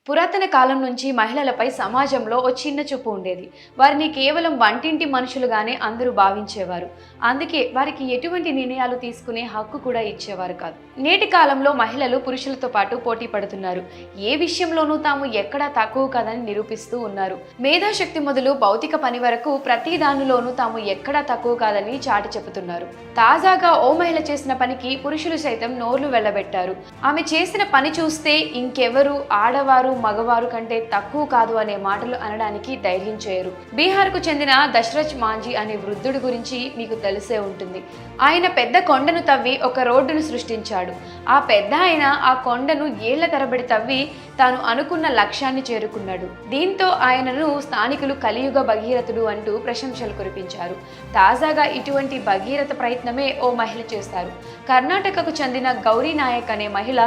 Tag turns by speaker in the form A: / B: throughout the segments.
A: పురాతన కాలం నుంచి మహిళలపై సమాజంలో ఓ చిన్న చూపు ఉండేది. వారిని కేవలం వంటింటి మనుషులుగానే అందరూ భావించేవారు. అందుకే వారికి ఎటువంటి నిర్ణయాలు తీసుకునే హక్కు కూడా ఇచ్చేవారు కాదు. నేటి కాలంలో మహిళలు పురుషులతో పాటు పోటీ పడుతున్నారు. ఏ విషయంలోనూ తాము ఎక్కడా తక్కువ కాదని నిరూపిస్తూ ఉన్నారు. మేధాశక్తి మొదలు భౌతిక పని వరకు ప్రతి దానిలోనూ తాము ఎక్కడా తక్కువ కాదని చాటి చెబుతున్నారు. తాజాగా ఓ మహిళ చేసిన పనికి పురుషులు సైతం నోర్లు వెళ్లబెట్టారు. ఆమె చేసిన పని చూస్తే ఇంకెవరు ఆడవారు మగవారు కంటే తక్కువ కాదు అనే మాటలు అనడానికి ధైర్యం చేయరు. బీహార్కు చెందిన దశరథ్ మాంజీ అనే వృద్ధుడి గురించి మీకు తెలిసే ఉంటుంది. ఆయన పెద్ద కొండను తవ్వి ఒక రోడ్డును సృష్టించాడు. ఆ పెద్ద ఆయన ఆ కొండను ఏళ్ల తరబడి తవ్వి తాను అనుకున్న లక్ష్యాన్ని చేరుకున్నాడు. దీంతో ఆయనను స్థానికులు కలియుగ భగీరథుడు అంటూ ప్రశంసలు కురిపించారు. తాజాగా ఇటువంటి భగీరథ ప్రయత్నమే ఓ మహిళ చేస్తారు. కర్ణాటకకు చెందిన గౌరీ నాయక్ అనే మహిళ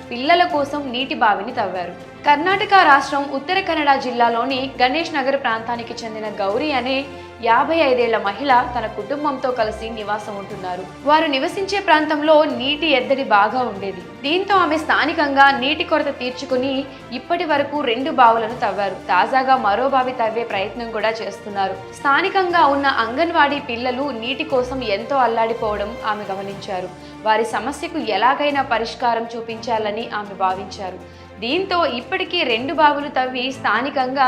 A: పిల్లల కోసం నీటి బావిని తవ్వారు. కర్ణాటక రాష్ట్రం ఉత్తర కన్నడ జిల్లాలోని గణేష్ నగర్ ప్రాంతానికి చెందిన గౌరీ అనే 55 ఏళ్ల మహిళ తన కుటుంబంతో కలిసి నివాసం ఉంటున్నారు. వారు నివసించే ప్రాంతంలో నీటి ఎద్దడి బాగా ఉండేది. దీంతో ఆమె స్థానికంగా నీటి కొరత తీర్చుకుని ఇప్పటి వరకు 2 బావులను తవ్వారు. తాజాగా మరో బావి తవ్వే ప్రయత్నం కూడా చేస్తున్నారు. స్థానికంగా ఉన్న అంగన్వాడీ పిల్లలు నీటి కోసం ఎంతో అల్లాడిపోవడం ఆమె గమనించారు. వారి సమస్యకు ఎలాగైనా పరిష్కారం చూపించాలని ఆమె భావించారు. దీంతో ఇప్పటికీ 2 బావులు తవ్వి స్థానికంగా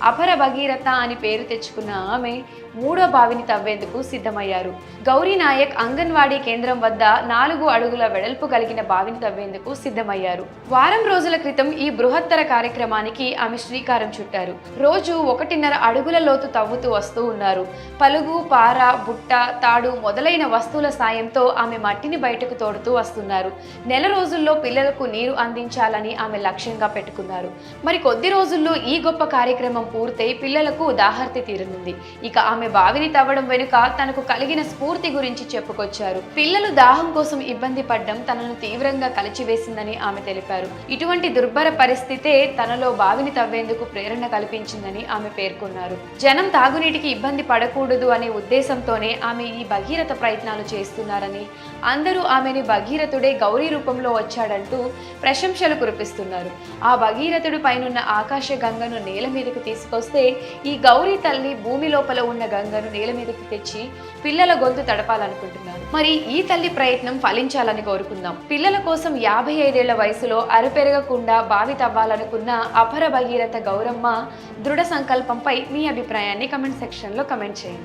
A: అపర భగీరథ అని పేరు తెచ్చుకున్న ఆమె 3వ బావిని తవ్వేందుకు సిద్ధమయ్యారు. గౌరీ నాయక్ అంగన్వాడీ కేంద్రం వద్ద 4 అడుగుల వెడల్పు కలిగిన బావిని తవ్వేందుకు సిద్ధమయ్యారు. వారం రోజుల క్రితం ఈ బృహత్తర కార్యక్రమానికి ఆమె శ్రీకారం చుట్టారు. రోజు 1.5 అడుగుల లోతు తవ్వుతూ వస్తూ ఉన్నారు. పలుగు, పార, బుట్ట, తాడు మొదలైన వస్తువుల సాయంతో ఆమె మట్టిని బయటకు తోడుతూ వస్తున్నారు. నెల రోజుల్లో పిల్లలకు నీరు అందించాలని ఆమె లక్ష్యంగా పెట్టుకున్నారు. మరి కొద్ది రోజుల్లో ఈ గొప్ప కార్యక్రమం పూర్తయి పిల్లలకు దాహార్తి తీరనుంది. ఇక ఆమె బావిని తవ్వడం వెనుక తనకు కలిగిన స్ఫూర్తి గురించి చెప్పుకొచ్చారు. పిల్లలు దాహం కోసం ఇబ్బంది పడ్డం తనను తీవ్రంగా కలిచివేసిందని ఆమె తెలిపారు. ఇటువంటి దుర్భర పరిస్థితే తనలో బావిని తవ్వేందుకు ప్రేరణ కల్పించిందని ఆమె పేర్కొన్నారు. జనం తాగునీటికి ఇబ్బంది పడకూడదు అనే ఉద్దేశంతోనే ఆమె ఈ భగీరథ ప్రయత్నాలు చేస్తున్నారని, అందరూ ఆమెని భగీరథుడే గౌరీ రూపంలో వచ్చాడంటూ ప్రశంసలు కురిపిస్తున్నారు. ఆ భగీరథుడి పైనున్న ఆకాశ గంగను నేల మీదకు తీసుకొస్తే ఈ గౌరీ తల్లి భూమి లోపల ఉన్న గంగను నేల మీదకి తెచ్చి పిల్లల గొంతు తడపాలనుకుంటున్నారు. మరి ఈ తల్లి ప్రయత్నం ఫలించాలని కోరుకుందాం. పిల్లల కోసం 55 ఏళ్ల వయసులో అరపెరగకుండా బావి తవ్వాలనుకున్న అపర భగీరథ గౌరమ్మ దృఢ సంకల్పంపై మీ అభిప్రాయాన్ని కమెంట్ సెక్షన్లో కమెంట్ చేయండి.